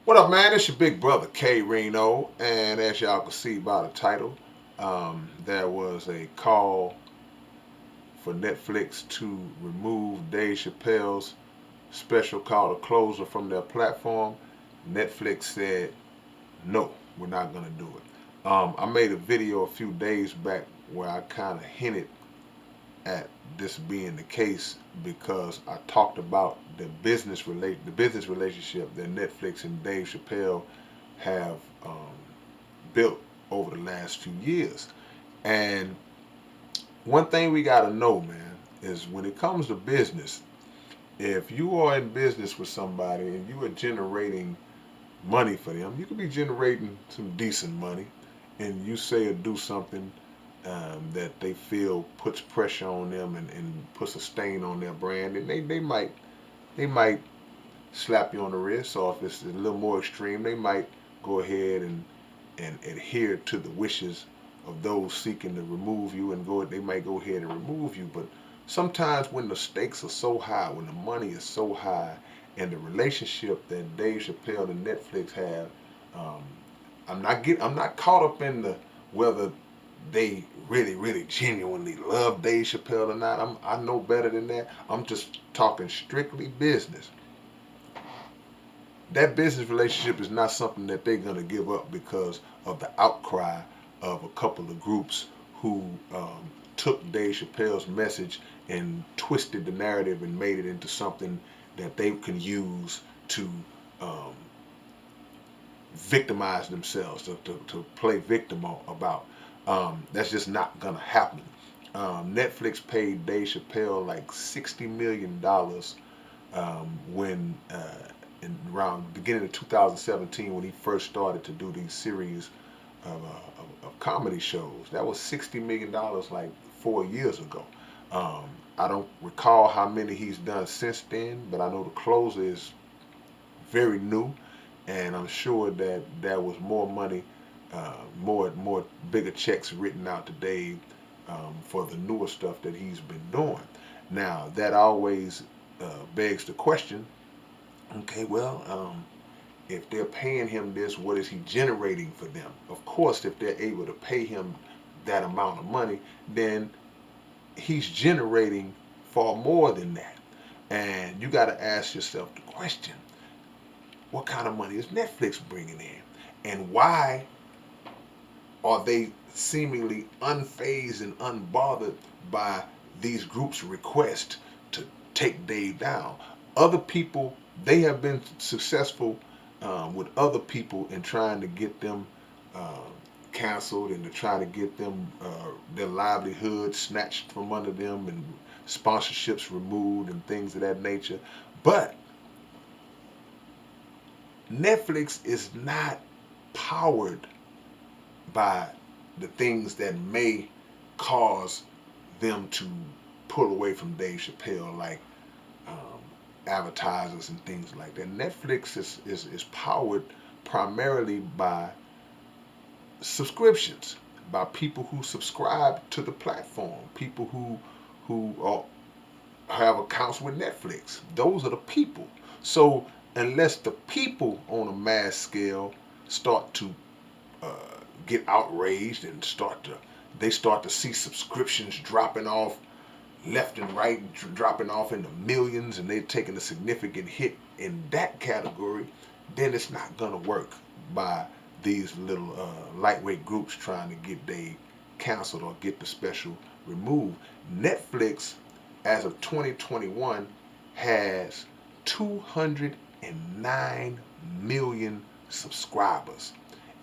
What up, man? It's your big brother K-Rino, and as y'all can see by the title, there was a call for Netflix to remove Dave Chappelle's special called "A Closer" from their platform. Netflix said, "No, we're not gonna do it." I made a video a few days back where I kind of hinted at this being the case because I talked about the business relationship that Netflix and Dave Chappelle have built over the last few years. And one thing we got to know, man, is when it comes to business, if you are in business with somebody and you are generating money for them, you could be generating some decent money, and you say or do something that they feel puts pressure on them and puts a stain on their brand, and they might slap you on the wrist, or if it's a little more extreme, they might go ahead and adhere to the wishes of those seeking to remove you, and they might go ahead and remove you. But sometimes when the stakes are so high, when the money is so high, and the relationship that Dave Chappelle and Netflix have, um, I'm not caught up in the whether they really genuinely love Dave Chappelle or not. I know better than that. I'm just talking strictly business. That business relationship is not something that they're going to give up because of the outcry of a couple of groups who took Dave Chappelle's message and twisted the narrative and made it into something that they can use to um, victimize themselves, to play victim about. That's just not going to happen. Netflix paid Dave Chappelle like $60 million when in around the beginning of 2017 when he first started to do these series of comedy shows. That was $60 million like 4 years ago. Um, I don't recall how many he's done since then, but I know the closer is very new, and I'm sure that there was more money, more bigger checks written out today for the newer stuff that he's been doing. Now that always begs the question. Okay, well, if they're paying him this, what is he generating for them? Of course, if they're able to pay him that amount of money, then he's generating far more than that. And you got to ask yourself the question: what kind of money is Netflix bringing in, and why are they seemingly unfazed and unbothered by these groups' request to take Dave down? Other people, they have been successful with other people in trying to get them uh, canceled and to try to get them their livelihood snatched from under them and sponsorships removed and things of that nature. But Netflix is not powered by the things that may cause them to pull away from Dave Chappelle, like um, advertisers and things like that. Netflix is powered primarily by subscriptions, by people who subscribe to the platform, people who have accounts with Netflix. Those are the people. So unless the people on a mass scale start to uh, get outraged and start to see subscriptions dropping off left and right, dropping off in the millions, and they're taking a significant hit in that category, then it's not gonna work by these little lightweight groups trying to get they canceled or get the special removed. Netflix, as of 2021, has 209 million subscribers,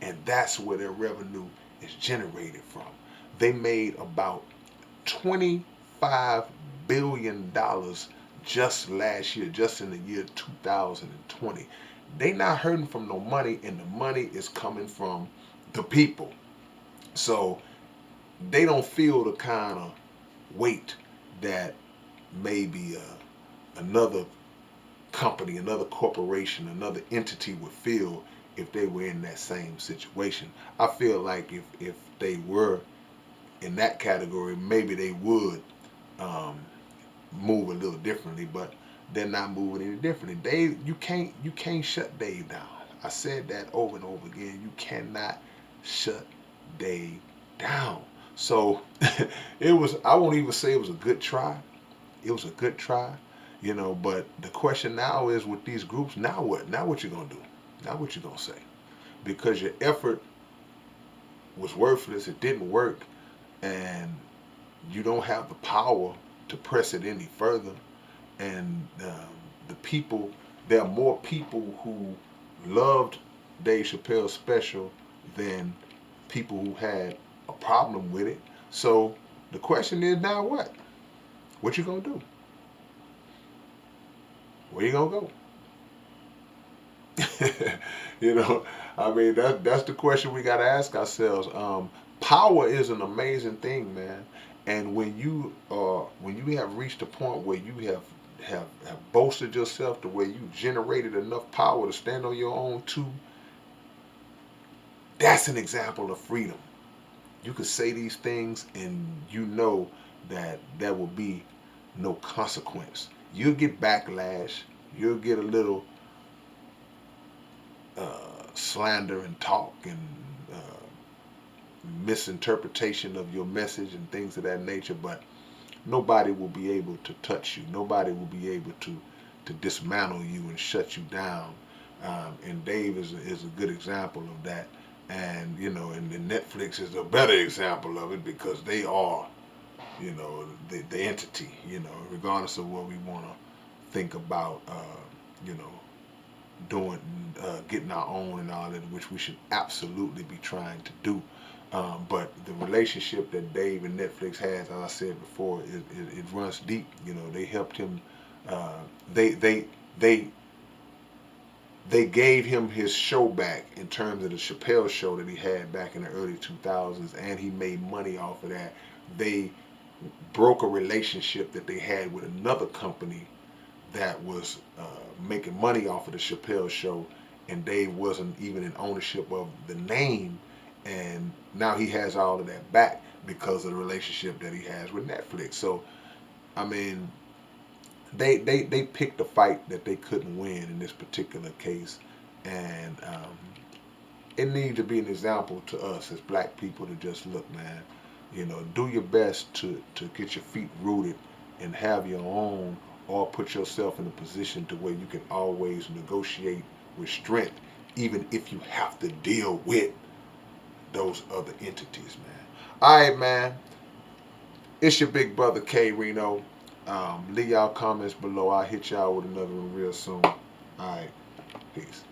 and that's where their revenue is generated from. They made about $25 billion just last year, just in the year 2020. They not hurting from no money, and the money is coming from the people. So they don't feel the kind of weight that maybe another company, another corporation, another entity would feel if they were in that same situation. I feel like if they were in that category, maybe they would um, move a little differently, but they're not moving any differently. Dave, you can't shut Dave down. I said that over and over again. You cannot shut Dave down. So it was, I won't even say it was a good try. It was a good try, but the question now is with these groups, now what? Now what you gonna do? Now what you gonna say? Because your effort was worthless, it didn't work, and you don't have the power to press it any further. And the people, there are more people who loved Dave Chappelle's special than people who had a problem with it. So the question is now what? What you gonna do? Where you gonna go? I mean that's the question we gotta ask ourselves. Power is an amazing thing, man. And when you have reached a point where you have boasted yourself to where you generated enough power to stand on your own too, that's an example of freedom. You can say these things and you know that there will be no consequence. You'll get backlash. You'll get a little slander and talk and misinterpretation of your message and things of that nature, but nobody will be able to touch you. Nobody will be able to dismantle you and shut you down. And Dave is a good example of that. And and Netflix is a better example of it because they are, the entity. Regardless of what we want to think about, you know, doing, getting our own and all that, which we should absolutely be trying to do. But the relationship that Dave and Netflix has, as I said before, it runs deep. They helped him. Uh, they they they they gave him his show back in terms of the Chappelle show that he had back in the early 2000s, and he made money off of that. They broke a relationship that they had with another company that was making money off of the Chappelle show, and Dave wasn't even in ownership of the name, and now he has all of that back because of the relationship that he has with Netflix. So, I mean, they picked a fight that they couldn't win in this particular case, and it needs to be an example to us as black people to just look, man. Do your best to get your feet rooted and have your own, or put yourself in a position to where you can always negotiate with strength, even if you have to deal with those other entities, man. All right, man. It's your big brother K-Rino. Leave y'all comments below. I'll hit y'all with another one real soon. All right. Peace.